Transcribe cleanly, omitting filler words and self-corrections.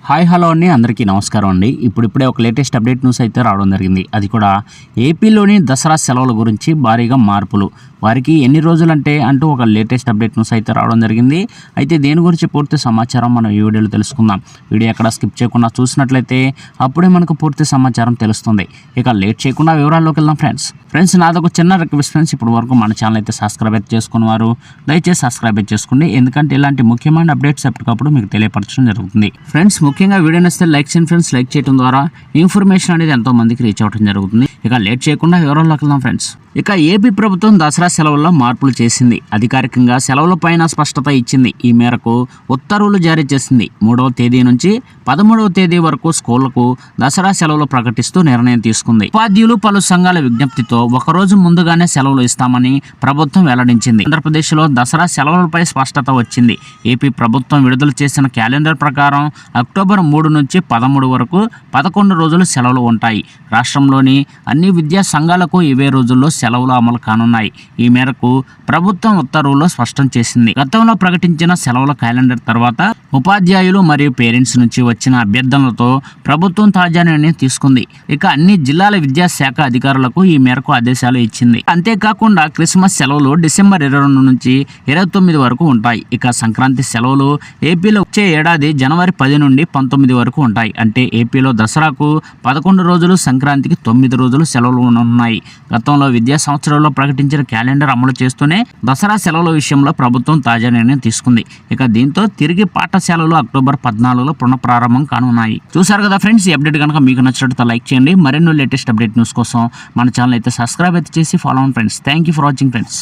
Hi hello అండి, అందరికీ నమస్కారం అండి. ఇప్పుడే ఒక లేటెస్ట్ అప్డేట్ న్యూస్ అయితే రావడం జరిగింది. అది కూడా ఏపీలోని దసరా సెలవుల గురించి భారీగా మార్పులు, వారికి ఎన్ని రోజులంటే అంటూ ఒక లేటెస్ట్ అప్డేట్ న్యూస్ అయితే రావడం జరిగింది. అయితే దేని గురించి పూర్తి సమాచారం మనం ఈ వీడియోలో తెలుసుకుందాం. వీడియో ఎక్కడ స్కిప్ చేయకుండా చూసినట్లయితే అప్పుడే మనకు పూర్తి సమాచారం తెలుస్తుంది. ఇక లేట్ చేయకుండా వివరాల్లోకి వెళ్దాం. ఫ్రెండ్స్ నాదొక చిన్న రిక్వెస్ట్ ఫ్రెండ్స్, ఇప్పుడు వరకు మన ఛానల్ అయితే సబ్స్క్రైబ్ చేసుకున్న వారు దయచేసి సబ్స్క్రైబ్ చేసుకోండి. ఎందుకంటే ఇలాంటి ముఖ్యమైన అప్డేట్స్ ఎప్పటికప్పుడు మీకు తెలియపరచడం జరుగుతుంది. ఫ్రెండ్స్ ముఖ్యంగా వీడియో నచ్చితే లైక్ చేయండి ఫ్రెండ్స్. లైక్ చేయడం ద్వారా ఇన్ఫర్మేషన్ అనేది ఎంతో మందికి రీచ్ అవ్వడం జరుగుతుంది. ఇక లేట్ చేయకుండా వివరాల్లోకి వెళ్దాం ఫ్రెండ్స్. ఇక ఏపీ ప్రభుత్వం దసరా సెలవుల్లో మార్పులు చేసింది. అధికారికంగా సెలవులపైన స్పష్టత ఇచ్చింది. ఈ మేరకు ఉత్తర్వులు జారీ చేసింది. 3వ తేదీ నుంచి 13వ తేదీ వరకు స్కూళ్లకు దసరా సెలవులు ప్రకటిస్తూ నిర్ణయం తీసుకుంది. ఉపాధ్యాయులు పలు సంఘాల విజ్ఞప్తితో ఒకరోజు ముందుగానే సెలవులు ఇస్తామని ప్రభుత్వం వెల్లడించింది. ఆంధ్రప్రదేశ్లో దసరా సెలవులపై స్పష్టత వచ్చింది. ఏపీ ప్రభుత్వం విడుదల చేసిన క్యాలెండర్ ప్రకారం అక్టోబర్ 3 నుంచి 13 వరకు 11 రోజులు సెలవులు ఉంటాయి. రాష్ట్రంలోని అన్ని విద్యా సంఘాలకు ఇవే రోజుల్లో సెలవులు అమలు కానున్నాయి. ఈ మేరకు ప్రభుత్వం ఉత్తర్వుల్లో స్పష్టం చేసింది. గతంలో ప్రకటించిన సెలవుల క్యాలెండర్ తర్వాత ఉపాధ్యాయులు మరియు పేరెంట్స్ నుంచి వచ్చిన అభ్యర్థనలతో ప్రభుత్వం తాజా నిర్ణయం తీసుకుంది. ఇక అన్ని జిల్లాల విద్యాశాఖ అధికారులకు ఈ మేరకు ఆదేశాలు ఇచ్చింది. అంతేకాకుండా క్రిస్మస్ సెలవులు డిసెంబర్ 22 నుంచి 29 వరకు ఉంటాయి. ఇక సంక్రాంతి సెలవులు ఏపీలో వచ్చే ఏడాది జనవరి 10 నుండి 19 వరకు ఉంటాయి. అంటే ఏపీలో దసరాకు 11 రోజులు, సంక్రాంతికి 9 రోజులు సెలవులు ఉన్నాయి. గతంలో విద్యా సంవత్సరంలో ప్రకటించిన క్యాలెండర్ అమలు చేస్తూనే దసరా సెలవుల విషయంలో ప్రభుత్వం తాజా నిర్ణయం తీసుకుంది. ఇక దీంతో తిరిగి పాఠశాలలు అక్టోబర్ 14లో పునఃప్రారంభం కానున్నాయి. చూసారు కదా ఫ్రెండ్స్, ఈ అప్డేట్ కనుక మీకు నచ్చినట్లయితే లైక్ చేయండి. మరెన్నో లేటెస్ట్ అప్డేట్ న్యూస్ కోసం మన ఛానల్ అయితే సబ్స్క్రైబ్ అయితే చేసి ఫాలో అవ్వండి friends. Thank you for watching friends.